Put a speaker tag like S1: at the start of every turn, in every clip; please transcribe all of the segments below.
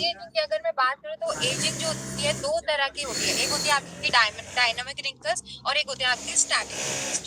S1: Ageing की अगर मैं बात करूँ तो एजिंग जो होती है दो तरह की होती है। एक होती है आपकी डायनामिक रिंकल्स और एक होती है आपकी स्टैटिक रिंकल्स।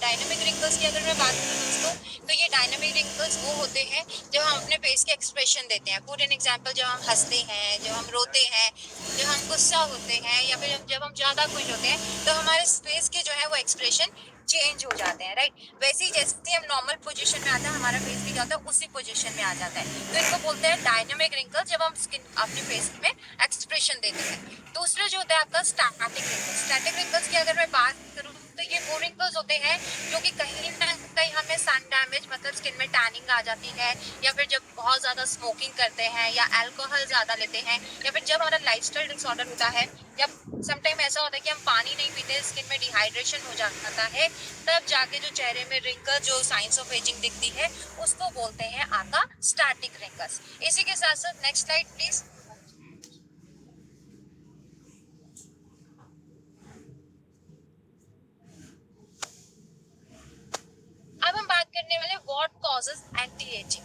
S1: डायनामिक रिंकल्स की अगर मैं बात करूँ दोस्तों, तो ये डायनामिक रिंकल्स वो होते हैं जब हम अपने फेस के एक्सप्रेशन देते हैं। फॉर एन एग्जाम्पल, जब हम हंसते हैं, जब हम रोते हैं, जब हम गुस्सा होते हैं, या फिर जब हम ज्यादा खुश होते हैं, तो हमारे फेस के जो है वो एक्सप्रेशन चेंज हो जाते हैं, राइट। वैसे ही जैसे हम नॉर्मल पोजीशन में आते हैं, हमारा फेस भी क्या होता है, उसी पोजीशन में आ जाता है। तो इनको बोलते हैं डायनामिक रिंकल, जब हम स्किन अपने फेस में एक्सप्रेशन देते हैं। दूसरा जो होता है आपका स्टैटिक रिंकल्स। स्टैटिक रिंकल्स की अगर मैं बात करूँ तो ये वो रिंकल्स होते हैं जो कि कहीं ना कहीं हमें सन डैमेज, मतलब स्किन में टैनिंग आ जाती है, या फिर जब बहुत ज्यादा स्मोकिंग करते हैं या अल्कोहल ज्यादा लेते हैं, या फिर जब हमारा लाइफस्टाइल डिसऑर्डर होता है, या समटाइम ऐसा होता है कि हम पानी नहीं पीते, स्किन में डिहाइड्रेशन हो जाता है, तब जाके जो चेहरे में रिंकल, जो साइंस ऑफ एजिंग दिखती है, उसको बोलते हैं आपका स्टैटिक रिंकल्स। इसी के साथ साथ नेक्स्ट स्लाइड प्लीज। अब हम बात करने वाले व्हाट कॉजेज एंटी एजिंग,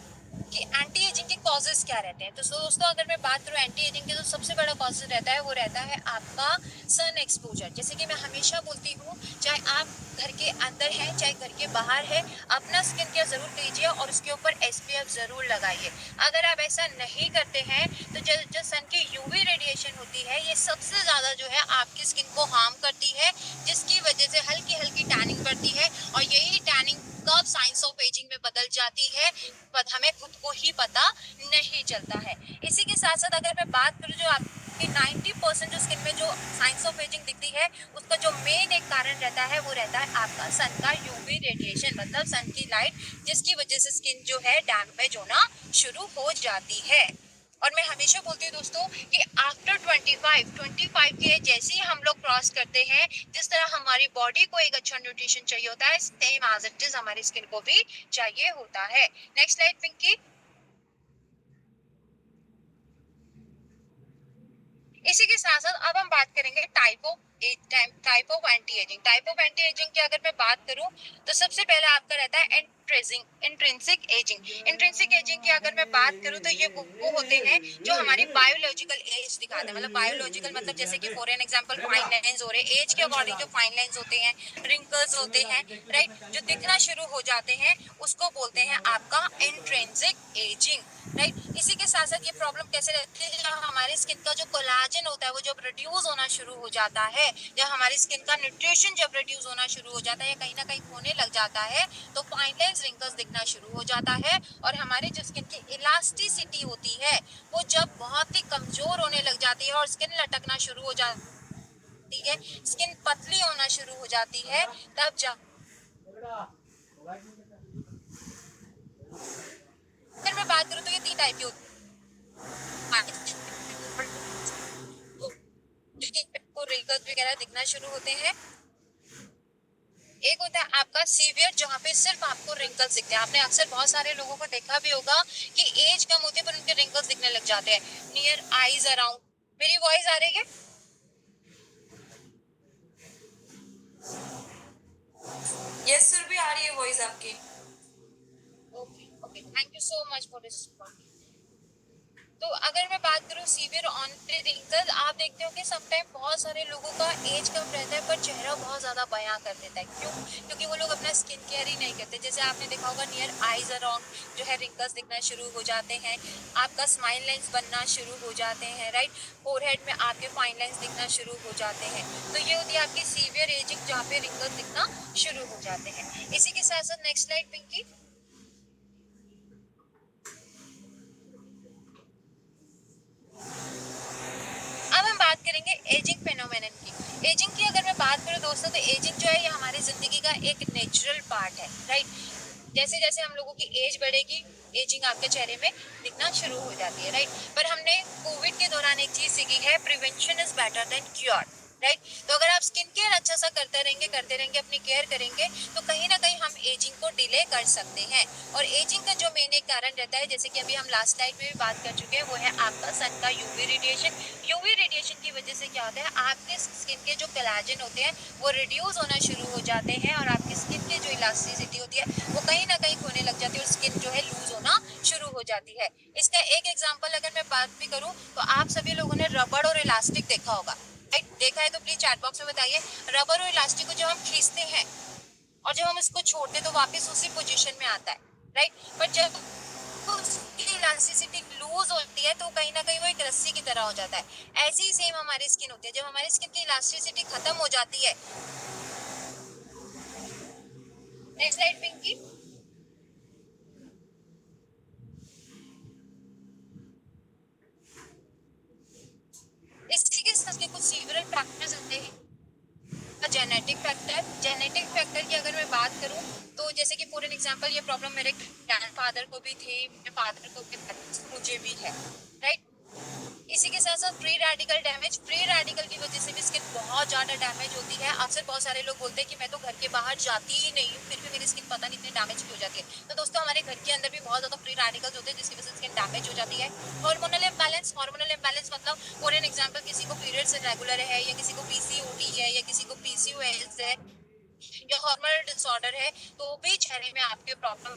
S1: कि एंटी एजिंग के कॉजेज क्या रहते हैं। तो दोस्तों अगर मैं बात करूं एंटी एजिंग के, तो सबसे बड़ा कॉजेज रहता है वो रहता है आपका सन एक्सपोजर। जैसे कि मैं हमेशा बोलती हूँ, चाहे आप घर के अंदर है चाहे घर के बाहर है, अपना स्किन केयर जरूर कीजिए और उसके ऊपर एसपीएफ जरूर लगाइए। अगर आप ऐसा नहीं करते हैं तो जो सन की यूवी रेडिएशन होती है, ये सबसे ज्यादा जो है आपकी स्किन को हार्म करती है, जिसकी वजह से हल्की हल्की टैनिंग बढ़ती है, और यही टैनिंग कब साइंस ऑफ एजिंग में बदल जाती है, पर हमें खुद को ही पता नहीं चलता है। इसी के साथ साथ अगर मैं बात करूं, जो आपकी 90% जो स्किन में जो साइंस ऑफ एजिंग दिखती है, उसका जो मेन एक कारण रहता है वो रहता है आपका सन का यूवी रेडिएशन, मतलब सन की लाइट, जिसकी वजह से स्किन जो है डैमेज होना शुरू हो जाती है। और मैं हमेशा बोलती हूँ दोस्तों कि आफ्टर 25 के जैसे ही हम लोग क्रॉस करते हैं, जिस तरह हमारी बॉडी को एक अच्छा न्यूट्रिशन चाहिए होता है, सेम एज इट इज हमारी स्किन को भी चाहिए होता है। Next slide Pinky. इसी के साथ साथ अब हम बात करेंगे type of anti ageing. Type of anti ageing की अगर मैं बात करूं, तो सबसे पहले आपका रहता है इंट्रिंसिक एजिंग। इंट्रिंसिक एजिंग की अगर मैं बात करूं, तो ये वो होते हैं जो हमारी बायोलॉजिकल एज दिखाते हैं। मतलब बायोलॉजिकल मतलब जैसे कि for an example fine lines हो रहे, एज के अकॉर्डिंग जो फाइन लाइंस होते हैं, रिंकल्स होते हैं, राइट, जो दिखना शुरू हो जाते हैं, उसको बोलते हैं आपका इंट्रिंसिक एजिंग, राइट। इसी के साथ साथ ये प्रॉब्लम कैसे रहती है, जब हमारी स्किन का जो कोलाजन होता है वो जब रिड्यूस होना शुरू हो जाता है, जब हमारी स्किन का न्यूट्रिशन जब रिड्यूस होना शुरू हो जाता है या कहीं ना कहीं होने लग जाता है, तो फाइन लाइंस, रिंकल्स दिखना शुरू हो जाता है। और हमारी जो स्किन की इलास्टिसिटी होती है, वो जब बहुत ही कमजोर होने लग जाती है और स्किन लटकना शुरू हो जाती है, स्किन पतली होना शुरू हो जाती है, तब जा अगर मैं बात करूँ तो ये 3 टाइप की होती को रिंकल्स वगैरह दिखना शुरू होते हैं। एक होता है आपका सीवियर, जहाँ पे सिर्फ आपको रिंकल्स दिखते हैं। आपने अक्सर बहुत सारे लोगों को देखा भी होगा कि एज कम होती है पर उनके रिंकल्स दिखने लग जाते हैं नियर आईज अराउंड। मेरी वॉइस आ रही है?
S2: यस सर, भी आ रही है वॉइस आपकी।
S1: Okay okay, thank you so much for this. तो अगर मैं बात करूँ सीवियर ऑन रिंकल्स, आप देखते हो कि समटाइम बहुत सारे लोगों का एज कम रहता है पर चेहरा बहुत ज्यादा बयां कर देता है। क्यों? क्योंकि वो लोग अपना स्किन केयर ही नहीं करते। जैसे आपने देखा होगा नियर आईज अराउंड जो है रिंकल्स दिखना शुरू हो जाते हैं, आपका स्माइल लाइंस बनना शुरू हो जाते हैं, राइट, फोरहेड में आपके फाइन लाइंस दिखना शुरू हो जाते हैं। तो ये होती है आपकी सीवियर एजिंग, जहाँ पे रिंकल्स दिखना शुरू हो जाते हैं। इसी के साथ साथ नेक्स्ट स्लाइड पिंकी। अब हम बात करेंगे एजिंग फेनोमेनन की। एजिंग की अगर मैं बात करूं दोस्तों, तो एजिंग जो है ये हमारी जिंदगी का एक नेचुरल पार्ट है, राइट। जैसे जैसे हम लोगों की एज बढ़ेगी, एजिंग आपके चेहरे में दिखना शुरू हो जाती है, राइट। पर हमने कोविड के दौरान एक चीज सीखी है, prevention is better than cure, right. तो अगर आप स्किन केयर अच्छा सा करते रहेंगे, अपनी केयर करेंगे, तो कहीं ना कहीं हम एजिंग को डिले कर सकते हैं। और एजिंग का जो मेन एक कारण रहता है, जैसे कि अभी हम लास्ट स्लाइड में भी बात कर चुके हैं, वो है आपका सन का यूवी रेडिएशन। यूवी रेडिएशन की वजह से क्या होता है, आपके स्किन के जो कोलेजन होते हैं वो रिड्यूस होना शुरू हो जाते हैं, और आपकी स्किन की जो इलास्टिसिटी होती है वो कहीं ना कहीं खोने लग जाती है, और स्किन जो है लूज होना शुरू हो जाती है। इसका एक एग्जांपल अगर मैं बात भी करूं तो आप सभी लोगों ने रबड़ और इलास्टिक देखा होगा, राइट? देखा है तो प्लीज चैट बॉक्स में बताइए। रबड़ और इलास्टिक को जब हम खींचते हैं और जब हम इसको छोड़ते तो वापस उसी पोजीशन में आता है, राइट? बट जब उसकी इलास्टिसिटी लूज होती है तो कहीं ना कहीं वो एक रस्सी की तरह हो जाता है। ऐसे ही सेम हमारी स्किन होती है, जब हमारी स्किन की इलास्टिसिटी खत्म हो जाती है। Next slide Pinky. इसी के साथ के कुछ सीवरल फैक्टर्स होते हैं। जेनेटिक फैक्टर की अगर मैं बात करूं तो जैसे कि फॉर एन एग्जांपल ये प्रॉब्लम मेरे ग्रैंडफादर को भी थी, मेरे फादर को भी थी, मुझे भी है, राइट? इसी के साथ साथ फ्री रेडिकल की वजह से भी स्किन बहुत ज्यादा डैमेज होती है। अक्सर बहुत सारे लोग बोलते हैं कि मैं तो घर के बाहर जाती ही नहीं हूँ फिर भी मेरी स्किन पता नहीं इतनी डैमेज क्यों हो जाती है। तो दोस्तों हमारे घर के अंदर भी बहुत ज्यादा फ्री रेडिकल्स होते हैं जिसकी वजह से स्किन डैमेज हो जाती है। हार्मोनल इम्बैलेंस मतलब फॉर एन एग्जांपल किसी को पीरियड्स इरेगुलर है, या किसी को पीसीओडी है, या किसी को पीसीओएस है, या हार्मोनल डिसऑर्डर है, तो भी चेहरे में आपके प्रॉब्लम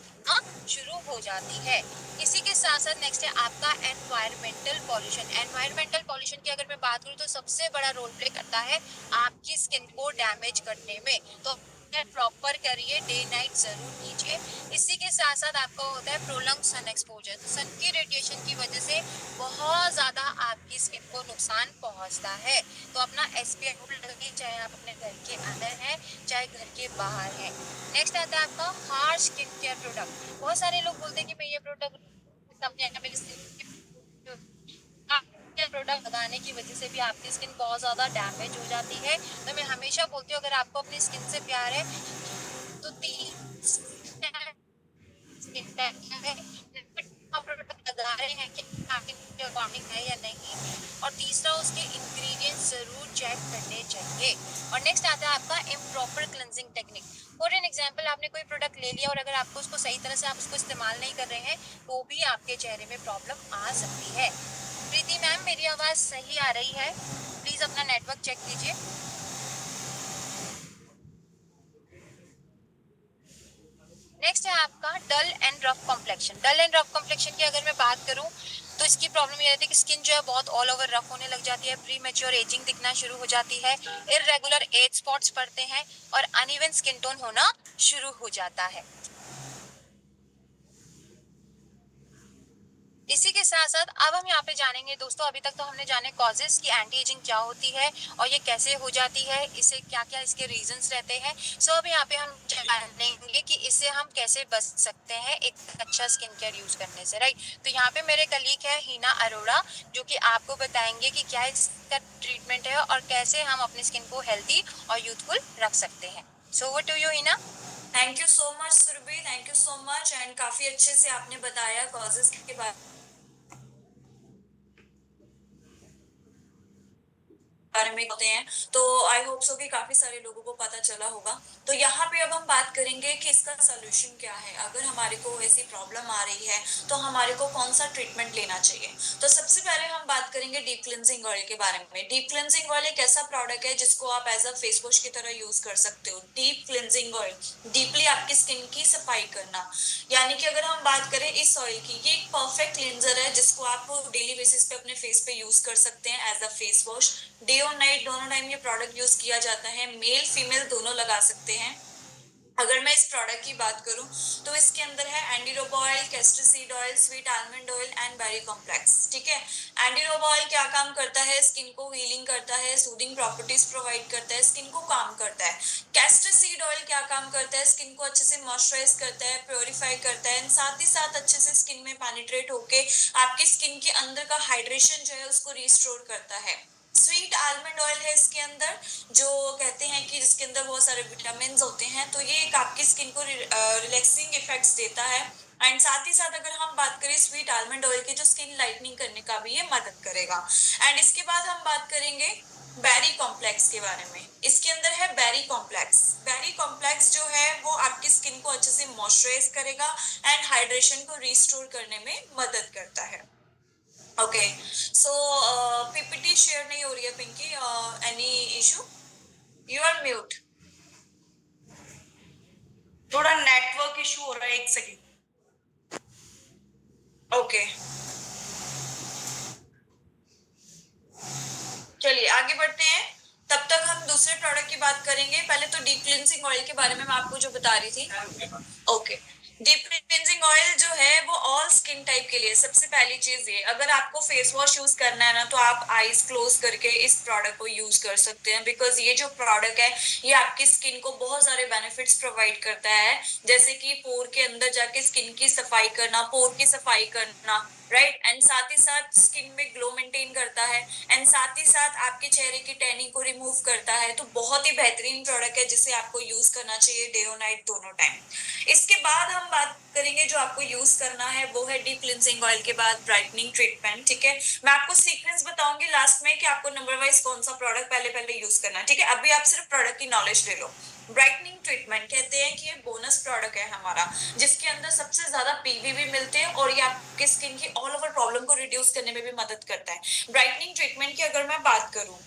S1: शुरू हो जाती है। इसी के साथ साथ नेक्स्ट है आपका एनवायरमेंटल पॉल्यूशन। एनवायरमेंटल पॉल्यूशन की अगर मैं बात करूँ तो सबसे बड़ा रोल प्ले करता है आपकी स्किन को डैमेज करने में। तो प्रॉपर करिए, डे नाइट जरूर कीजिए। इसी के साथ साथ आपका होता है प्रोलॉन्ग सन एक्सपोजर। तो सन की रेडिएशन की वजह से बहुत ज्यादा आपकी स्किन को नुकसान पहुंचता है। तो अपना एसपीएफ लगाइए, चाहे आप अपने घर के अंदर हैं चाहे घर के बाहर हैं। नेक्स्ट आता है आपका हार्श स्किन केयर प्रोडक्ट। बहुत सारे लोग बोलते हैं कि मैं ये प्रोडक्ट प्रोडक्ट लगाने की वजह से भी आपकी स्किन बहुत ज्यादा डैमेज हो जाती है। तो मैं हमेशा बोलती हूँ अगर आपको अपनी स्किन से प्यार है तो प्रोडक्ट लगा रहे हैं कि आपके अकॉर्डिंग है या नहीं, और तीसरा उसके इंग्रेडिएंट्स जरूर चेक करने चाहिए। और नेक्स्ट आता है आपका improper cleansing technique. For an example आपने कोई प्रोडक्ट ले लिया और अगर आपको उसको सही तरह से आप उसको इस्तेमाल नहीं कर रहे हैं तो भी आपके चेहरे में प्रॉब्लम आ सकती है। प्रीति मैम मेरी आवाज सही आ रही है? प्लीज अपना नेटवर्क चेक कीजिए। नेक्स्ट है आपका dull and rough complexion. Dull and rough complexion की अगर मैं बात करूं तो इसकी प्रॉब्लम ये रहती है कि स्किन जो है बहुत ऑल ओवर रफ होने लग जाती है, प्री मैच्योर एजिंग दिखना शुरू हो जाती है, इररेगुलर एज स्पॉट्स पड़ते हैं और अनइवन स्किन टोन होना शुरू हो जाता है। इसी के साथ साथ अब हम यहाँ पे जानेंगे दोस्तों, अभी तक तो हमने जाने कॉजेस की एंटी एजिंग क्या होती है और ये कैसे हो जाती है, इसे क्या क्या इसके रीजंस रहते हैं। सो अब यहाँ पे हम जानेंगे कि इससे हम कैसे बच सकते हैं एक अच्छा स्किन केयर यूज करने से, राइट? तो यहाँ पे मेरे कलीग है हीना अरोड़ा जो कि आपको बताएंगे कि क्या इसका ट्रीटमेंट है और कैसे हम अपनी स्किन को हेल्दी और यूथफुल रख सकते हैं। So over to you Heena.
S2: Thank you so much Surbhi, thank you so much. And काफी अच्छे से आपने बताया कॉजेस के बारे में होते हैं। तो आई होप सो कि काफी सारे लोगों को पता चला होगा। तो यहाँ पे अब हम बात करेंगे कि इसका सोल्यूशन क्या है। अगर हमारे को ऐसी प्रॉब्लम आ रही है तो हमारे को कौन सा ट्रीटमेंट लेना चाहिए। तो सबसे पहले हम बात करेंगे डीप क्लिनजिंग ऑयल के बारे में। डीप क्लिनजिंग ऑयल एक ऐसा प्रोडक्ट है जिसको आप एज अ फेस वॉश की तरह यूज कर सकते हो। डीप क्लिनजिंग ऑयल, डीपली आपकी स्किन की सफाई करना, यानी कि अगर हम बात करें इस ऑयल की, ये एक परफेक्ट क्लिनजर है जिसको आप डेली बेसिस पे अपने फेस पे यूज कर सकते हैं as a face wash. Day और नाइट दोनों टाइम ये प्रोडक्ट यूज किया जाता है, मेल फीमेल दोनों लगा सकते हैं। अगर मैं इस प्रोडक्ट की बात करूं तो इसके अंदर है andiroba oil, castor seed oil, sweet almond oil and berry complex. ठीक है। एंडीरोबा ऑयल क्या काम करता है, स्किन को हीलिंग करता है, सूदिंग प्रॉपर्टीज प्रोवाइड करता है, स्किन को काम करता है। कैस्टर सीड ऑयल क्या काम करता है, स्किन को अच्छे से मॉइस्चराइज करता है, प्योरीफाई करता है, साथ ही साथ अच्छे से स्किन में पेनिट्रेट होके आपकी स्किन के अंदर का हाइड्रेशन जो है उसको रिस्टोर करता है। स्वीट आलमंड ऑयल है इसके अंदर, जो कहते हैं कि जिसके अंदर बहुत सारे विटामिन होते हैं, तो ये एक आपकी स्किन को रिलैक्सिंग इफेक्ट्स देता है। एंड साथ ही साथ अगर हम बात करें स्वीट आलमंड ऑयल की, जो स्किन लाइटनिंग करने का भी ये मदद करेगा। एंड इसके बाद हम बात करेंगे बेरी कॉम्प्लेक्स के बारे में। इसके अंदर है बेरी कॉम्प्लेक्स। बेरी कॉम्प्लेक्स जो है वो आपकी स्किन को अच्छे से मॉइस्चराइज करेगा एंड हाइड्रेशन को रिस्टोर करने में मदद करता है। ओके, सो पीपीटी शेयर नहीं हो रही है Pinky, any issue? You are mute.
S3: थोड़ा नेटवर्क इशू हो रहा है, एक सेकेंड। ओके।
S2: ओके, चलिए आगे बढ़ते हैं। तब तक हम दूसरे प्रोडक्ट की बात करेंगे। पहले तो डीप क्लींजिंग ऑयल के बारे में मैं आपको जो बता रही थी। ओके, डीप क्लींजिंग ऑयल जो है वो ऑल स्किन टाइप के लिए। सबसे पहली चीज ये, अगर आपको फेस वॉश यूज करना है ना, तो आप आईज क्लोज करके इस प्रोडक्ट को यूज कर सकते हैं, बिकॉज ये जो प्रोडक्ट है ये आपकी स्किन को बहुत सारे बेनिफिट्स प्रोवाइड करता है, जैसे कि पोर के अंदर जाके स्किन की सफाई करना, पोर की सफाई करना, राइट, एंड साथ ही साथ स्किन में ग्लो मेंटेन करता है, एंड साथ ही साथ आपके चेहरे की टैनिंग को रिमूव करता है। तो बहुत ही बेहतरीन प्रोडक्ट है जिसे आपको यूज करना चाहिए डे और नाइट दोनों टाइम। इसके बाद हम बात करेंगे जो आपको यूज करना है वो है डीप क्लींजिंग ऑयल के बाद ब्राइटनिंग ट्रीटमेंट। ठीक है, मैं आपको सीक्वेंस बताऊंगी लास्ट में कि आपको नंबर वाइज कौन सा प्रोडक्ट पहले पहले यूज करना है। ठीक है, अभी आप सिर्फ प्रोडक्ट की नॉलेज ले लो। ब्राइटनिंग ट्रीटमेंट कहते हैं कि ये बोनस प्रोडक्ट है हमारा, जिसके अंदर सबसे ज्यादा पीवी भी मिलते हैं और ये आपके स्किन की ऑल ओवर प्रॉब्लम को रिड्यूस करने में भी मदद करता है। ब्राइटनिंग ट्रीटमेंट की अगर मैं बात करूं,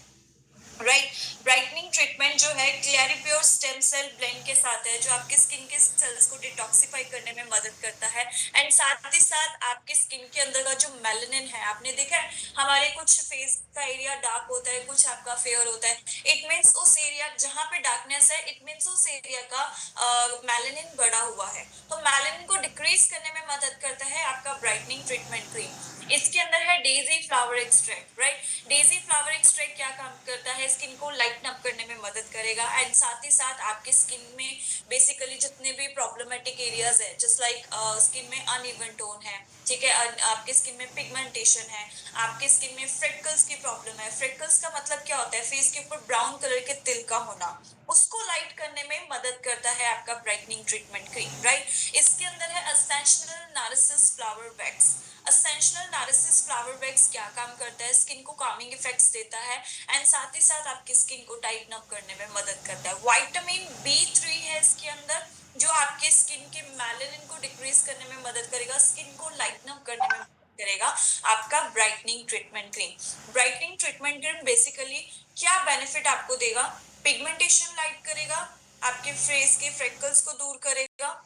S2: राइट, ब्राइटनिंग ट्रीटमेंट जो है क्लियरिप्योर स्टेम सेल ब्लेंड के साथ है, जो आपके स्किन के सेल्स को डिटॉक्सिफाई करने में मदद करता है, एंड साथ ही साथ आपकी स्किन के अंदर का जो मेलानिन है, आपने देखा है हमारे कुछ फेस का एरिया डार्क होता है, कुछ आपका फेयर होता है। इट मीन्स उस एरिया जहां पे डार्कनेस है, इट मीन्स उस एरिया का मेलानिन बढ़ा हुआ है। तो मेलानिन को डिक्रीज करने में मदद करता है आपका ब्राइटनिंग ट्रीटमेंट क्रीम। इसके अंदर है Daisy flower extract, right. Daisy flower extract क्या काम करता है, स्किन को लाइटन अप करने में मदद करेगा, एंड साथ ही साथ आपके स्किन में बेसिकली जितने भी प्रॉब्लमेटिक एरियाज है, जस्ट लाइक स्किन में अनइवन टोन है, ठीक है, आपके स्किन में पिगमेंटेशन है, आपके स्किन में फ्रेकल्स की प्रॉब्लम है। फ्रेकल्स का मतलब क्या होता है, फेस के ऊपर ब्राउन कलर के तिल का होना, उसको लाइट करने में मदद करता है आपका ब्राइटनिंग ट्रीटमेंट क्रीम, राइट। इसके अंदर है ascensional narcissus flower wax. Ascensional narcissus flower wax क्या काम करता है, स्किन को कामिंग इफेक्ट्स देता है, एंड साथ ही साथ आपकी स्किन को टाइटन अप करने में मदद करता है। विटामिन B3 है इसके अंदर, जो आपके स्किन के मेलानिन को डिक्रीज करने में मदद करेगा, स्किन को लाइटन अप करने में मदद करेगा आपका brightening treatment cream. Brightening treatment cream basically क्या बेनिफिट आपको देगा, पिगमेंटेशन लाइट करेगा, आपके फेस के फ्रेकल्स को दूर करेगा,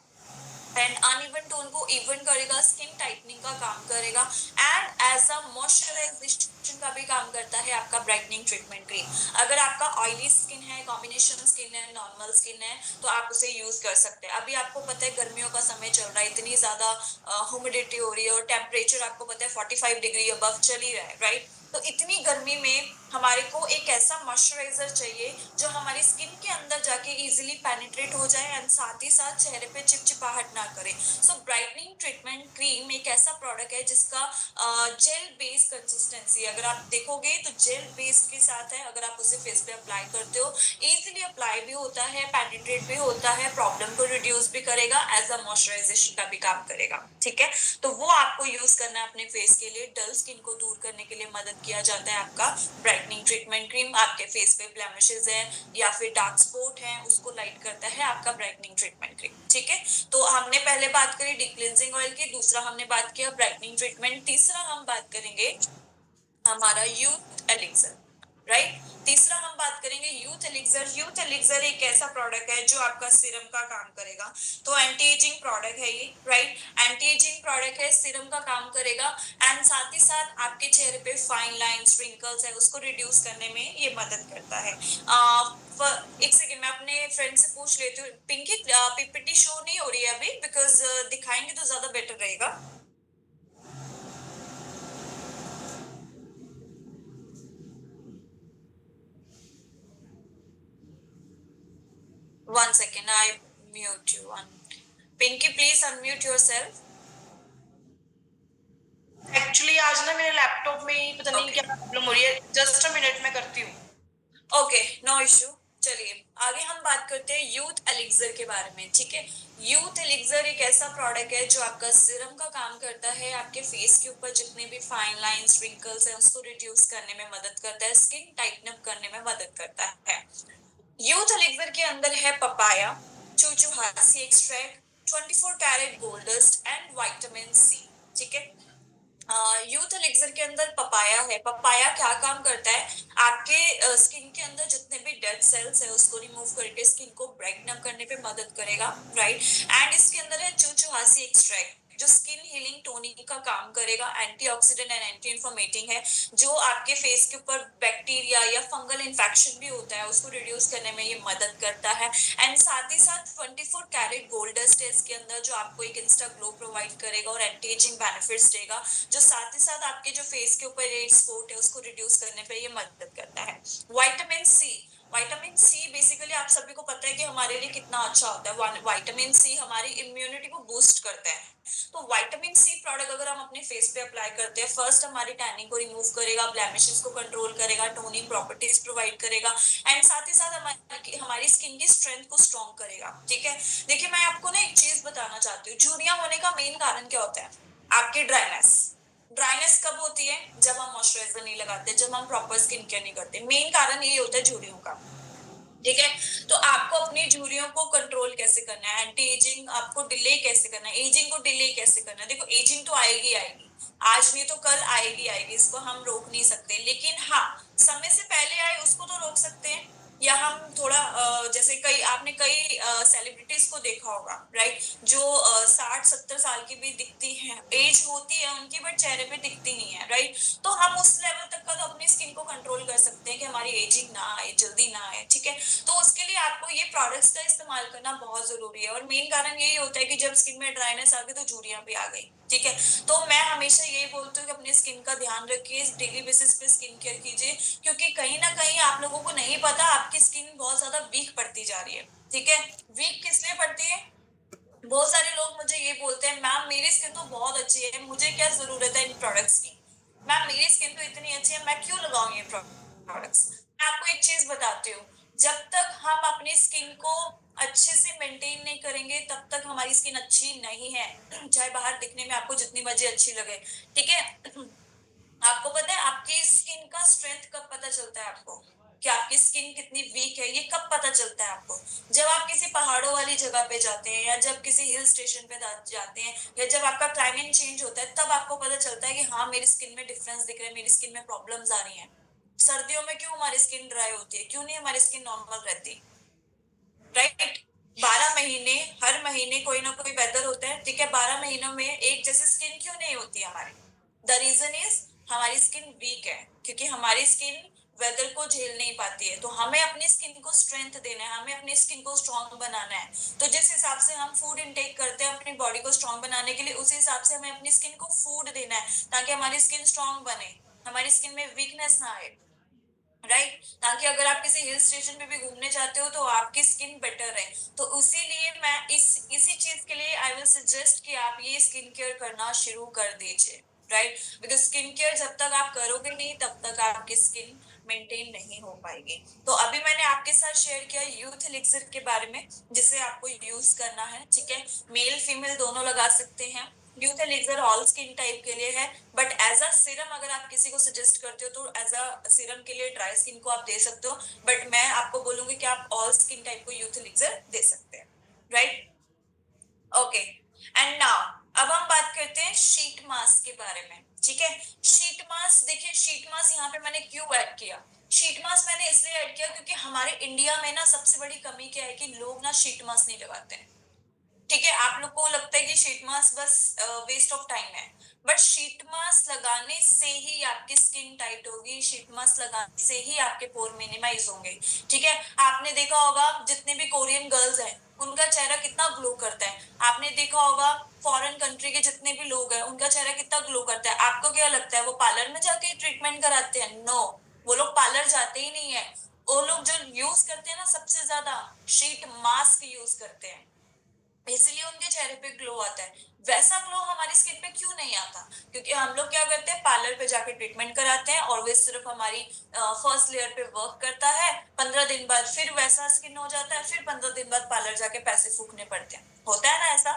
S2: एंड अनइवन टोन को इवन करेगा, स्किन टाइटनिंग का काम करेगा, एंड एज अ मॉइस्चराइजेशन का भी काम करता है आपका ब्राइटनिंग ट्रीटमेंट क्रीम। अगर आपका ऑयली स्किन है, कॉम्बिनेशन स्किन है, नॉर्मल स्किन है, तो आप उसे यूज कर सकते हैं। अभी आपको पता है गर्मियों का समय चल रहा है, इतनी ज्यादा ह्यूमिडिटी हो रही है, और टेम्परेचर आपको पता है 45 डिग्री अबव चल ही रहा है, राइट। तो इतनी गर्मी में हमारे को एक ऐसा मॉइस्चराइजर चाहिए जो हमारी स्किन के अंदर जाके इजीली पेनिट्रेट हो जाए, एंड साथ ही साथ चेहरे पे चिपचिपाहट ना करे। सो ब्राइटनिंग ट्रीटमेंट क्रीम एक ऐसा प्रोडक्ट है जिसका जेल बेस कंसिस्टेंसी, अगर आप देखोगे तो जेल बेस के साथ है। अगर आप उसे फेस पे अप्लाई करते हो, इजीली अप्लाई भी होता है, पेनिट्रेट भी होता है, प्रॉब्लम को रिड्यूस भी करेगा, एज अ मॉइस्चराइजेशन का भी काम करेगा, ठीक है। तो वो आपको यूज करना है अपने फेस के लिए। डल स्किन को दूर करने के लिए मदद किया जाता है आपका ब्राइटनिंग ट्रीटमेंट क्रीम। आपके फेस पे ब्लेमिशेस है या फिर डार्क स्पॉट है, उसको लाइट करता है आपका ब्राइटनिंग ट्रीटमेंट क्रीम, ठीक है। तो हमने पहले बात करी डीप क्लींजिंग ऑयल की, दूसरा हमने बात किया ब्राइटनिंग ट्रीटमेंट, तीसरा हम बात करेंगे हमारा यूथ एलिक्सर, राइट। तीसरा हम बात करेंगे यूथ एलिक्सर। यूथ एलिक्सर एक ऐसा प्रोडक्ट है जो आपका सीरम का काम करेगा। तो एंटी एजिंग प्रोडक्ट है ये, राइट। एंटी एजिंग प्रोडक्ट है, सीरम का काम करेगा, एंड साथ ही साथ आपके चेहरे पे फाइन लाइंस, रिंकल्स है, उसको रिड्यूस करने में ये मदद करता है। एक सेकेंड, मैं अपने फ्रेंड से पूछ लेती हूँ। पिंकी, पीपीटी शो नहीं हो रही है अभी, बिकॉज दिखाएंगे तो ज्यादा बेटर रहेगा। 1 second, I mute you. Pinky, please unmute yourself.
S3: Actually आज ना मेरे लैपटॉप में ही पता नहीं
S2: Okay.
S3: क्या प्रॉब्लम हो रही है। जस्ट अ मिनट में करती हूँ।
S2: Okay, no issue. चलिए आगे हम बात करते हैं यूथ एलिक्सर के बारे में, ठीक है। यूथ एलिक्सर एक ऐसा प्रोडक्ट है जो आपका सीरम का काम करता है, आपके फेस के ऊपर जितने भी फाइन लाइंस, रिंकल्स हैं, उसको रिड्यूस करने में मदद करता है, स्किन टाइटन अप करने में मदद करता है। यूथ एलिक्सर के अंदर है पपाया, चूचूहासी extract, 24 carat gold dust, and vitamin C, ठीक है। यूथ एलिक्सर के अंदर पपाया है। पपाया क्या काम करता है, आपके स्किन के अंदर जितने भी डेड सेल्स है उसको रिमूव करके स्किन को ब्राइटन अप करने पे मदद करेगा, राइट। एंड इसके अंदर है चूचूहासी एक्सट्रैक्ट। जो स्किन हीलिंग टोनिंग का काम करेगा, एंटीऑक्सीडेंट एंड एंटी इन्फ्लेमेटिंग है, जो आपके फेस के ऊपर बैक्टीरिया या फंगल इन्फेक्शन भी होता है उसको रिड्यूस करने में ये मदद करता है। एंड साथ ही साथ 24 कैरेट गोल्ड डस्ट है इसके अंदर, जो आपको एक इंस्टा ग्लो प्रोवाइड करेगा और एंटी एजिंग बेनिफिट्स देगा, जो साथ ही साथ आपके जो फेस के ऊपर रेड स्पॉट है उसको रिड्यूस करने पे ये मदद करता है। विटामिन सी बेसिकली आप सभी को पता है कि हमारे लिए कितना अच्छा होता है। विटामिन सी हमारी इम्यूनिटी को बूस्ट करता है। तो विटामिन सी प्रोडक्ट अगर हम अपने फेस पे अप्लाई करते हैं, फर्स्ट हमारी टैनिंग को रिमूव करेगा, ब्लेमिशेस को कंट्रोल करेगा, टोनिंग प्रॉपर्टीज प्रोवाइड करेगा, एंड साथ ही साथ हमारी स्किन की स्ट्रेंथ को स्ट्रॉन्ग करेगा। ठीक है, देखिए मैं आपको ना एक चीज बताना चाहती हूँ, झुर्रियां होने का मेन कारण क्या होता है? आपकी ड्राइनेस कब होती है? जब हम मॉइस्चराइजर नहीं लगाते, जब हम प्रॉपर स्किन केयर नहीं करते, मेन कारण यही होता है झुर्रियों का। ठीक है, तो आपको अपनी झुर्रियों को कंट्रोल कैसे करना है, एंटी एजिंग आपको डिले कैसे करना है, एजिंग को डिले कैसे करना है? देखो एजिंग तो आएगी आएगी, आज नहीं तो कल आएगी आएगी, इसको हम रोक नहीं सकते, लेकिन हाँ समय से पहले आए उसको तो रोक सकते हैं। या हम थोड़ा जैसे आपने कई सेलिब्रिटीज को देखा होगा, राइट, जो 60-70 साल की भी दिखती है, एज होती है उनकी, बट चेहरे पे दिखती नहीं है, राइट। तो हम उस लेवल तक का तो अपनी स्किन को कंट्रोल कर सकते हैं कि हमारी एजिंग ना आए, जल्दी ना आए। ठीक है, तो उसके लिए आपको ये प्रोडक्ट्स का इस्तेमाल करना बहुत जरूरी है, और मेन कारण यही होता है कि जब स्किन में ड्राइनेस आ गई तो झुर्रियां भी आ गई। ठीक है, तो मैं हमेशा यही बोलती हूँ कि अपनी स्किन का ध्यान रखिए, डेली बेसिस पे स्किन केयर कीजिए, क्योंकि कहीं ना कहीं आप लोगों को नहीं पता आपकी स्किन बहुत ज्यादा वीक पड़ती जा रही है। ठीक है, वीक किस लिए पड़ती है? बहुत सारे लोग मुझे ये बोलते हैं, मैम मेरी स्किन तो बहुत अच्छी है, मुझे क्या जरूरत है इन प्रोडक्ट्स की? मैम मेरी स्किन तो इतनी अच्छी है, मैं क्यों लगाऊं ये प्रोडक्ट्स? मैं आपको एक चीज बताती हूँ, जब तक हम अपनी स्किन को अच्छे से मेंटेन नहीं करेंगे तब तक हमारी स्किन अच्छी नहीं है, चाहे बाहर दिखने में आपको जितनी मर्जी अच्छी लगे। ठीक है, आपको पता है आपकी स्किन का स्ट्रेंथ कब पता चलता है आपको, कि आपकी स्किन कितनी वीक है, ये कब पता चलता है आपको? जब आप किसी पहाड़ों वाली जगह पे जाते हैं, या जब किसी हिल स्टेशन पे जाते हैं, या जब आपका क्लाइमेट चेंज होता है, तब आपको पता चलता है कि हाँ मेरी स्किन में डिफरेंस दिख रहा है, मेरी स्किन में प्रॉब्लम्स आ रही हैं। सर्दियों में क्यों हमारी स्किन ड्राई होती है, क्यों नहीं हमारी स्किन नॉर्मल रहती? राइट, 12 महीने, हर महीने कोई ना कोई वेदर होता है। ठीक है, 12 महीनों में एक जैसी स्किन क्यों नहीं होती हमारी? द रीजन इज हमारी स्किन वीक है, क्योंकि हमारी स्किन वेदर को झेल नहीं पाती है। तो हमें अपनी स्किन को स्ट्रेंथ देना है, हमें अपनी स्किन को स्ट्रांग बनाना है। तो जिस हिसाब से हम फूड इनटेक करते हैं अपनी बॉडी को स्ट्रांग बनाने के लिए, उसी हिसाब से हमें अपनी स्किन को फूड देना है, ताकि हमारी स्किन स्ट्रांग बने, हमारी स्किन में वीकनेस ना आए, राइट, ताकि अगर आप किसी हिल स्टेशन पे भी घूमने जाते हो तो आपकी स्किन बेटर रहे। तो इसीलिए मैं इसी चीज के लिए आई विल सजेस्ट कि आप ये स्किन केयर करना शुरू कर दीजिए, राइट, बिकॉज स्किन केयर जब तक आप करोगे नहीं तब तक आपकी स्किन मेंटेन नहीं हो पाएगी। तो अभी मैंने आपके साथ शेयर किया यूथ एलिक्सर के बारे में, जिसे आपको यूज करना है। ठीक है, मेल फीमेल दोनों लगा सकते हैं। Youth elixir all skin type के लिए है, बट एज अ सीरम अगर आप किसी को सजेस्ट करते हो तो एज अ सीरम के लिए ड्राई स्किन को आप दे सकते हो, बट मैं आपको बोलूंगी कि आप ऑल स्किन टाइप को यूथ एलिक्सर दे सकते हैं, राइट। ओके, एंड नाउ अब हम बात करते हैं शीट मास्क के बारे में। ठीक है, शीट मास्क, देखिए शीट मास्क यहाँ पे मैंने क्यों ऐड किया? शीट मास्क मैंने इसलिए ऐड किया क्योंकि हमारे इंडिया में ना सबसे बड़ी कमी क्या है कि लोग ना शीट मास्क नहीं लगाते हैं। ठीक है, आप लोग को लगता है कि शीट मास्क बस वेस्ट ऑफ टाइम है, बट शीट मास्क लगाने से ही आपकी स्किन टाइट होगी, शीट मास्क लगाने से ही आपके पोर मिनिमाइज होंगे। ठीक है, आपने देखा होगा जितने भी कोरियन गर्ल्स हैं उनका चेहरा कितना ग्लो करता है। आपने देखा होगा फॉरेन कंट्री के जितने भी लोग हैं उनका चेहरा कितना ग्लो करता है। आपको क्या लगता है वो पार्लर में जाके ट्रीटमेंट कराते हैं? नो, वो लोग पार्लर जाते ही नहीं है। वो लोग जो यूज करते हैं ना सबसे ज्यादा शीट मास्क यूज करते हैं, इसलिए उनके चेहरे पे ग्लो आता है। वैसा ग्लो हमारी स्किन पे क्यों नहीं आता? क्योंकि हम लोग क्या करते हैं, पार्लर पे जाके ट्रीटमेंट कराते हैं और वे सिर्फ हमारी फर्स्ट लेयर पे वर्क करता है, 15 दिन बाद फिर वैसा स्किन हो जाता है, फिर 15 दिन बाद पार्लर जाके पैसे फूकने पड़ते हैं। होता है ना ऐसा?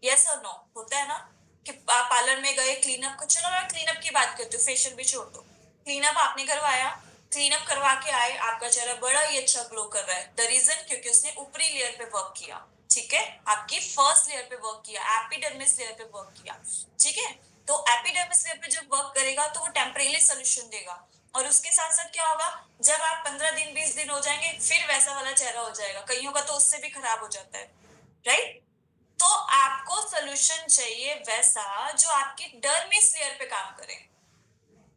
S2: यस और नो, होता है ना? कि आप पार्लर में गए, क्लीनअप को, चलो मैं क्लीनअप की बात करती हूँ, फेशियल भी छोड़ दो, क्लीनअप आपने करवाया, क्लीनअप करवा के आए, आपका चेहरा बड़ा ही अच्छा ग्लो कर रहा है। द रीजन क्योंकि उसने ऊपरी लेयर पे वर्क किया। ठीक है, आपकी फर्स्ट लेयर पे वर्क किया, एपिडर्मिस लेयर पे वर्क किया। ठीक है, तो एपिडर्मिस लेयर पे जब वर्क करेगा तो वो टेम्परेरी सोल्यूशन देगा, और उसके साथ साथ क्या होगा, जब आप 15 दिन 20 दिन हो जाएंगे फिर वैसा वाला चेहरा हो जाएगा, कईयों का तो उससे भी खराब हो जाता है, राइट। तो आपको सोल्यूशन चाहिए वैसा जो आपकी डर्मिस लेयर पे काम करे,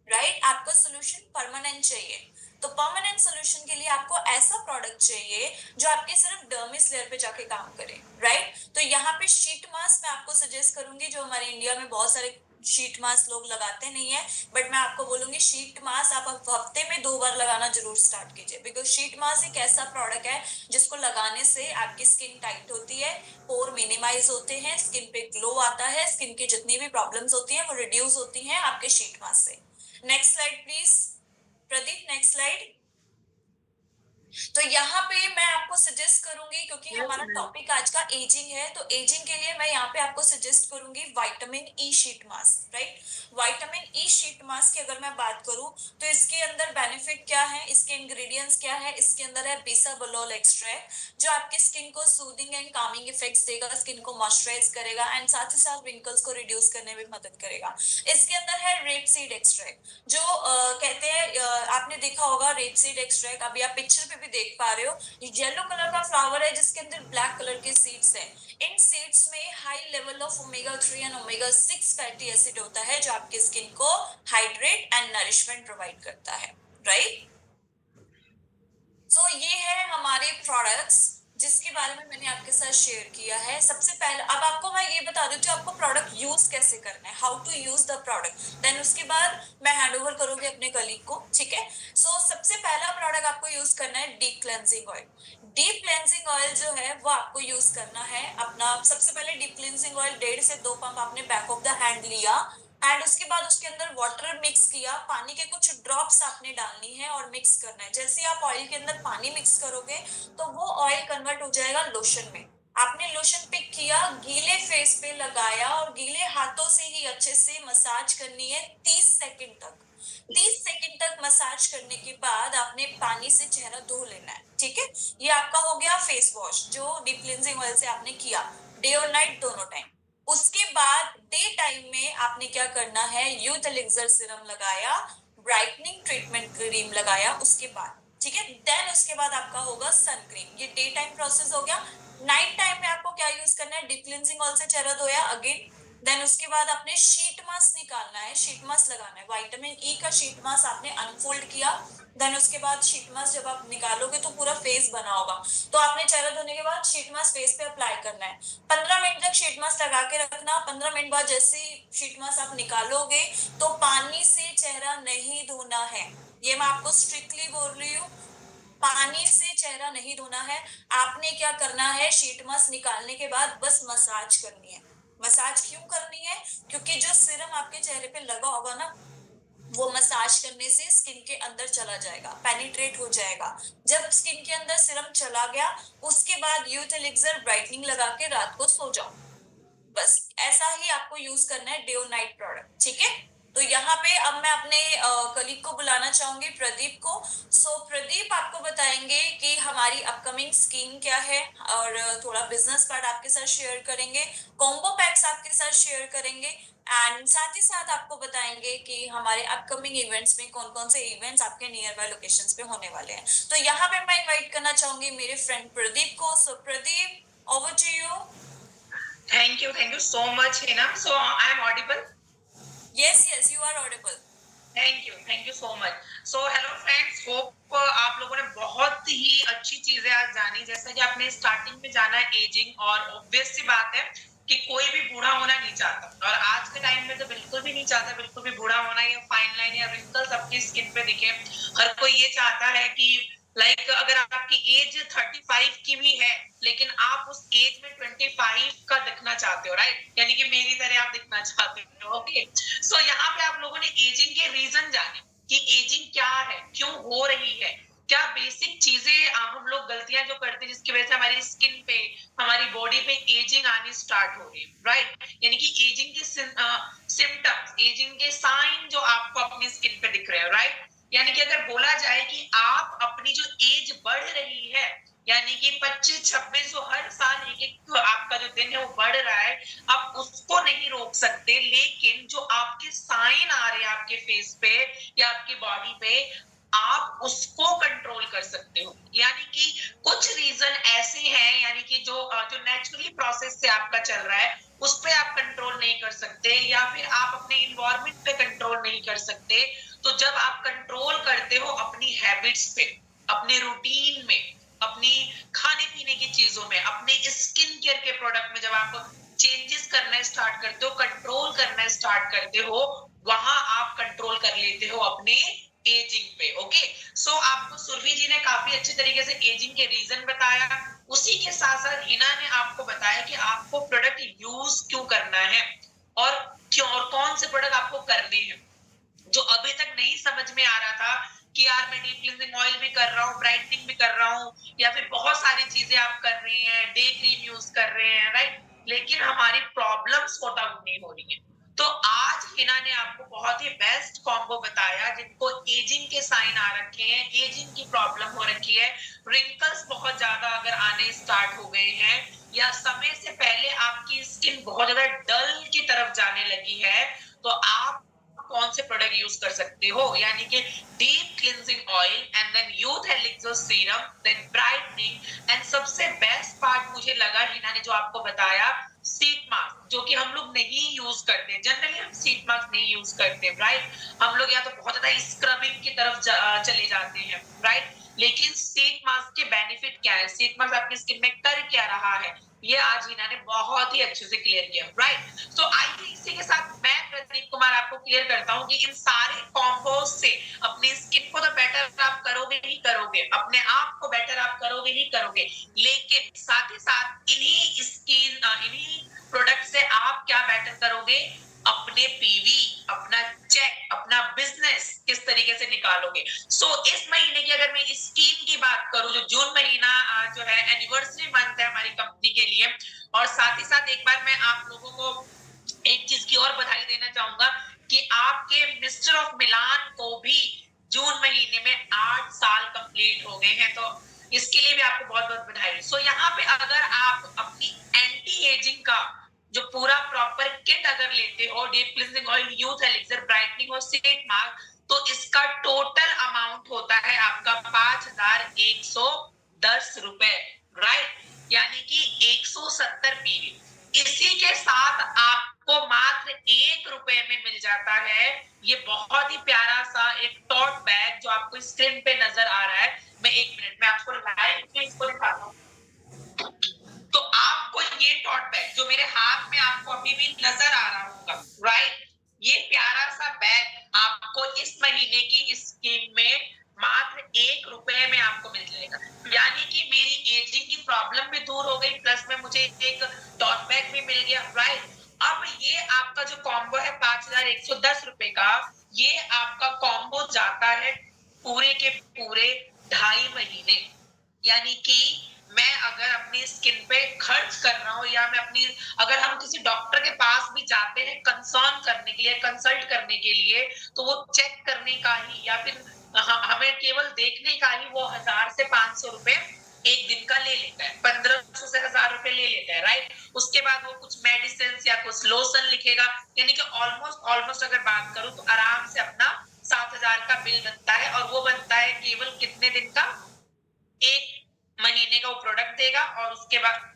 S2: राइट? आपको सोल्यूशन परमानेंट चाहिए। तो परमानेंट सोल्यूशन के लिए आपको ऐसा प्रोडक्ट चाहिए जो आपके सिर्फ डर्मिस लेयर पे जाके काम करे, राइट? तो यहाँ पे शीट मास्क मैं आपको सजेस्ट करूंगी, जो हमारे इंडिया में बहुत सारे शीट मास्क लोग लगाते नहीं है, बट मैं आपको बोलूंगी शीट मास्क आप हफ्ते में 2 बार लगाना जरूर स्टार्ट कीजिए, बिकॉज शीट मास्क एक ऐसा प्रोडक्ट है जिसको लगाने से आपकी स्किन टाइट होती है, पोर मिनिमाइज होते हैं, स्किन पे ग्लो आता है, स्किन की जितनी भी प्रॉब्लम्स होती हैं वो रिड्यूस होती हैं आपके शीट मास्क से। Next slide please Pradeep, next slide. तो यहाँ पे मैं आपको सजेस्ट करूंगी, क्योंकि हमारा टॉपिक आज का एजिंग है, तो एजिंग के लिए मैं यहाँ पे आपको सजेस्ट करूंगी vitamin E sheet mask, right? Vitamin E sheet mask की अगर मैं बात करूं तो इसके अंदर बेनिफिट क्या है, इसके इंग्रेडिएंट्स क्या है? इसके अंदर है बिसाबोलोल एक्सट्रैक्ट, जो आपकी स्किन को सूदिंग एंड कामिंग इफेक्ट्स देगा, स्किन को मॉइस्चराइज करेगा एंड साथ ही साथ रिंकल्स को रिड्यूस करने में मदद करेगा। इसके अंदर है रेपसीड एक्सट्रैक्ट, जो कहते हैं आपने देखा होगा रेपसीड एक्सट्रैक्ट, अभी आप पिक्चर पे भी देख पा रहे हो, येलो कलर का फ्लावर है जिसके अंदर ब्लैक कलर के सीड्स हैं। इन सीड्स में high level of omega 3 and omega 6 fatty acid होता है, जो आपकी स्किन को हाइड्रेट एंड नरिशमेंट प्रोवाइड करता है, राइट? सो ये है हमारे प्रोडक्ट्स जिसके बारे में मैंने आपके साथ शेयर किया है। सबसे पहले अब आपको मैं ये बता देती हूँ आपको प्रोडक्ट यूज कैसे करना है, how to use the product, then उसके बाद मैं हैंड ओवर करूंगी अपने कलीग को, ठीक है? सो सबसे पहला प्रोडक्ट आपको यूज करना है deep cleansing oil. Deep cleansing oil जो है वो आपको यूज करना है अपना, सबसे पहले डीप क्लेंजिंग ऑयल 1.5 से 2 पंप आपने बैक ऑफ द हैंड लिया एंड उसके बाद उसके अंदर वाटर मिक्स किया, पानी के कुछ ड्रॉप्स आपने डालनी है और मिक्स करना है। जैसे आप ऑयल के अंदर पानी मिक्स करोगे तो वो ऑयल कन्वर्ट हो जाएगा लोशन में। आपने लोशन पिक किया, गीले फेस पे लगाया और गीले हाथों से ही अच्छे से मसाज करनी है 30 सेकंड तक। 30 सेकंड तक मसाज करने के बाद आपने पानी से चेहरा धो लेना है, ठीक है? ये आपका हो गया फेस वॉश जो डीप क्लींजिंग ऑयल से आपने किया, डे और नाइट दोनों टाइम। उसके बाद डे टाइम में आपने क्या करना है, यूथ एलिक्सर सीरम लगाया, ब्राइटनिंग ट्रीटमेंट क्रीम लगाया उसके बाद, ठीक है? देन उसके बाद आपका होगा सन क्रीम। ये डे टाइम प्रोसेस हो गया। नाइट टाइम में आपको क्या यूज करना है, डीप क्लींजिंग ऑयल से चेहरा धोया अगेन, देन उसके बाद आपने शीट मास्क निकालना है, शीट मास्क लगाना है, विटामिन ई का शीट मास्क आपने अनफोल्ड किया, देन उसके बाद शीट मास्क जब आप निकालोगे तो पूरा फेस बना होगा, तो आपने चेहरा धोने के बाद शीट मास्क फेस पे अप्लाई करना है। 15 मिनट तक शीट मास्क लगा के रखना। 15 मिनट बाद जैसे शीट मास्क आप निकालोगे तो पानी से चेहरा नहीं धोना है, ये मैं आपको स्ट्रिक्टली बोल रही हूँ, पानी से चेहरा नहीं धोना है। आपने क्या करना है, शीट मास्क निकालने के बाद बस मसाज करनी है। मसाज क्यों करनी है? क्योंकि जो सीरम आपके चेहरे पे लगा होगा ना, वो मसाज करने से स्किन के अंदर चला जाएगा, पेनिट्रेट हो जाएगा। जब स्किन के अंदर सीरम चला गया उसके बाद यूथ एलिक्सर ब्राइटनिंग लगा के रात को सो जाओ, बस ऐसा ही आपको यूज करना है डे और नाइट प्रोडक्ट, ठीक है? तो यहाँ पे अब मैं अपने कलीग को बुलाना चाहूंगी, प्रदीप को। सो प्रदीप आपको बताएंगे कि हमारी अपकमिंग स्कीम क्या है और थोड़ा बिजनेस पार्ट आपके साथ शेयर करेंगे, कॉम्बो पैक्स आपके साथ शेयर करेंगे एंड साथ ही साथ आपको बताएंगे कि हमारे अपकमिंग इवेंट्स में कौन कौन से इवेंट्स आपके नियर बाय लोकेशंस पे होने वाले हैं। तो यहाँ पे मैं इनवाइट करना चाहूंगी मेरे फ्रेंड प्रदीप को। So Pradeep, over to you.
S4: Thank you so much, Hina. So I am audible.
S2: Yes, you are audible.
S4: Thank you so much. So hello friends, hope आप लोगों ने बहुत ही अच्छी चीजें आज जानी। जैसा कि आपने स्टार्टिंग में जाना है एजिंग, और ऑब्वियस सी बात है कि कोई भी बूढ़ा होना नहीं चाहता, और आज के टाइम में तो बिल्कुल भी नहीं चाहता बिल्कुल भी बूढ़ा होना, या फाइन लाइन या रिंकल्स अपनी स्किन पे दिखे। हर कोई ये चाहता है कि लाइक अगर आपकी एज 35 की भी है लेकिन आप उस एज में 25 का दिखना चाहते हो, राइट? यानी कि मेरी तरह आप दिखना चाहते हो। ओके, सो यहाँ पे आप लोगों ने एजिंग के रीजन जाने कि एजिंग क्या है, क्यों हो रही है, क्या बेसिक चीजें हम लोग गलतियां जो करते हैं जिसकी वजह से हमारी स्किन पे, हमारी बॉडी पे एजिंग आनी स्टार्ट हो रही है, राइट? यानी कि एजिंग के सिम्टम्स, एजिंग के साइन जो आपको अपनी स्किन पे दिख रहे हैं, राइट? यानी कि अगर बोला जाए कि आप अपनी जो एज बढ़ रही है, यानी कि 25-26 जो हर साल एक एक आपका जो दिन है वो बढ़ रहा है, आप उसको नहीं रोक सकते, लेकिन जो आपके साइन आ रहे हैं आपके फेस पे या आपकी बॉडी पे, आप उसको कंट्रोल कर सकते हो। यानी कि कुछ रीजन ऐसे हैं, यानी कि जो नेचुरली प्रोसेस से आपका चल रहा है उस पे आप कंट्रोल नहीं कर सकते, या फिर आप अपने इन्वायरमेंट पे कंट्रोल नहीं कर सकते। तो जब आप कंट्रोल करते हो अपनी हैबिट्स पे, अपने रूटीन में, अपनी खाने पीने की चीजों में, अपने स्किन केयर के प्रोडक्ट में, जब आप चेंजेस करना स्टार्ट करते हो, कंट्रोल करना स्टार्ट करते हो, वहां आप कंट्रोल कर लेते हो अपने एजिंग पे। ओके, सो आपको सुरभि जी ने काफी अच्छे तरीके से एजिंग के रीजन बताया। उसी के साथ साथ हिना ने आपको बताया कि आपको प्रोडक्ट यूज क्यों करना है और क्यों, और कौन से प्रोडक्ट आपको करने हैं। जो अभी तक नहीं समझ में आ रहा था कि यार मैं डीप क्लींजिंग ऑयल भी कर रहा हूँ, ब्राइटनिंग भी कर रहा हूँ, या फिर बहुत सारी चीजें आप कर रहे हैं, डे क्रीम यूज कर रहे हैं, राइट, लेकिन हमारी प्रॉब्लम सॉर्ट आउट नहीं हो रही है। तो आज हिना ने आपको बहुत ही बेस्ट कॉम्बो बताया, जिनको एजिंग के साइन आ रखे हैं, एजिंग की प्रॉब्लम हो रखी है, रिंकल्स बहुत ज्यादा अगर आने स्टार्ट हो गए हैं, या समय से पहले आपकी स्किन बहुत ज्यादा डल की तरफ जाने लगी है, तो आप कौन से प्रोडक्ट यूज कर सकते हो। यानी कि deep cleansing oil and then youth elixir serum, then brightening, and सबसे बेस्ट पार्ट मुझे लगा हिना ने जो आपको बताया, सीट मास्क, जो कि हम लोग नहीं यूज करते। जनरली हम सीट मास्क नहीं यूज करते, राइट। हम लोग या तो बहुत ज्यादा स्क्रबिंग की तरफ चले जाते हैं, राइट। लेकिन सीट मास्क के बेनिफिट क्या है, सीट मास्क आपकी स्किन में कर क्या रहा है, ये आज हिना ने बहुत ही अच्छे से क्लियर किया, राइट। तो आइए इसी के साथ मैं प्रदीप कुमार आपको क्लियर करता हूँ कि इन सारे कॉम्बोज से अपनी स्किन को तो बेटर आप करोगे ही करोगे, अपने आप को बेटर आप करोगे ही करोगे, लेकिन साथ ही साथ इन्हीं प्रोडक्ट से आप क्या बेटर करोगे, अपने पीवी, अपना चेक, अपना बिजनेस किस तरीके से निकालोगे। सो इस महीने की अगर मैं स्कीम की बात करूं, जो जून महीना जो है एनिवर्सरी मंथ है हमारी कंपनी के लिए, और साथ ही साथ एक बार मैं आप लोगों को एक चीज की और बधाई देना चाहूंगा कि आपके मिस्टर ऑफ मिलान को भी जून महीने में 8 साल कंप्लीट हो गए हैं, तो इसके लिए भी आपको बहुत बहुत बधाई। सो यहाँ पे अगर आप अपनी एंटी एजिंग का जो पूरा प्रॉपर किट अगर लेते हो, deep cleansing oil, youth elixir, brightening और सीट मास्क, तो इसका टोटल अमाउंट होता है आपका 5,110 रुपए, राइट, यानी कि 170 पीवी। इसी के साथ आपको मात्र 1 रुपए में मिल जाता है ये बहुत ही प्यारा सा एक टॉट बैग, जो आपको स्क्रीन पे नजर आ रहा है। मैं 1 मिनट में आपको लाइव में इसको दिखाता हूँ। तो आपको ये टॉट बैग जो मेरे हाथ में आपको अभी भी नजर आ रहा होगा, राइट, ये प्यारा सा बैग आपको इस महीने की स्कीम में मात्र 1 रुपए में आपको मिल जाएगा। यानी कि मेरी एजिंग की प्रॉब्लम भी दूर हो गई, प्लस में मुझे एक टॉट बैग भी मिल गया, राइट। अब ये आपका जो कॉम्बो है 5,110 रुपए का, ये आपका कॉम्बो जाता है पूरे के पूरे 2.5 महीने। यानी कि मैं अगर अपनी स्किन पे खर्च कर रहा हूँ, या मैं अपनी, अगर हम किसी डॉक्टर के पास भी जाते हैं कंसर्न करने के लिए, कंसल्ट करने के लिए, तो वो चेक करने का ही, या फिर हमें केवल देखने का ही वो 1000 से 500 रुपए एक दिन का ले लेता है, 1500 से 1000 रुपए ले लेता है, राइट। उसके बाद वो कुछ मेडिसिन या कुछ लोशन लिखेगा, यानी कि ऑलमोस्ट अगर बात करूं तो आराम से अपना 7,000 का बिल बनता है, और वो बनता है केवल कितने दिन का, 1 महीने का वो प्रोडक्ट देगा, और उसके बाद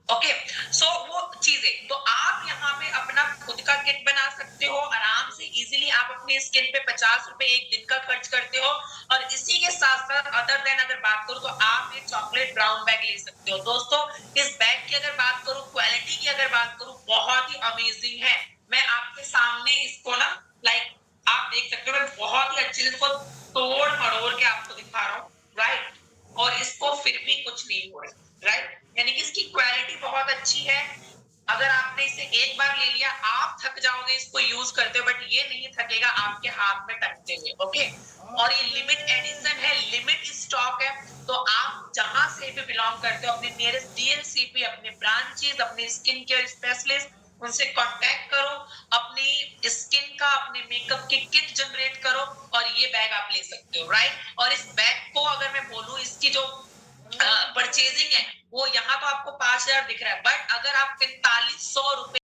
S4: ओके, सो वो चीजें तो आप यहाँ पे अपना खुद का किट बना सकते हो आराम से इजीली। आप अपनी स्किन पे 50 रुपए एक दिन का खर्च करते हो, और इसी के साथ साथ अदर देन अगर बात करूं तो आप ये चॉकलेट ब्राउन बैग ले सकते हो। दोस्तों, इस बैग की अगर बात करूं, क्वालिटी की अगर बात करूं, बहुत ही अमेजिंग है। मैं आपके सामने इसको ना, लाइक आप देख सकते हो, मैं बहुत ही अच्छे से इसको तोड़ मरोड़ के आपको दिखा रहा हूँ, राइट, और इसको फिर भी कुछ नहीं हो रहा, राइट, यानी कि इसकी क्वालिटी बहुत अच्छी है। अगर आपने इसे एक बार ले लिया, आप थक जाओगे इसको यूज करते हो, बट ये नहीं थकेगा आपके हाथ में टंगते हुए, ओके। और ये लिमिट एडिशन है, लिमिट स्टॉक है, तो आप जहां से भी बिलोंग करते हो, अपने नियरेस्ट डीएलसीपी, अपने ब्रांचेस, अपने स्किन केयर स्पेशलिस्ट, उनसे कांटेक्ट करो, अपनी स्किन का, अपने मेकअप की किट जनरेट करो, और ये बैग आप ले सकते हो, राइट। और इस बैग को अगर मैं बोलूं, इसकी जो परचेजिंग है वो यहाँ तो आपको 5,000 दिख रहा है, बट अगर आप 4500 रुपए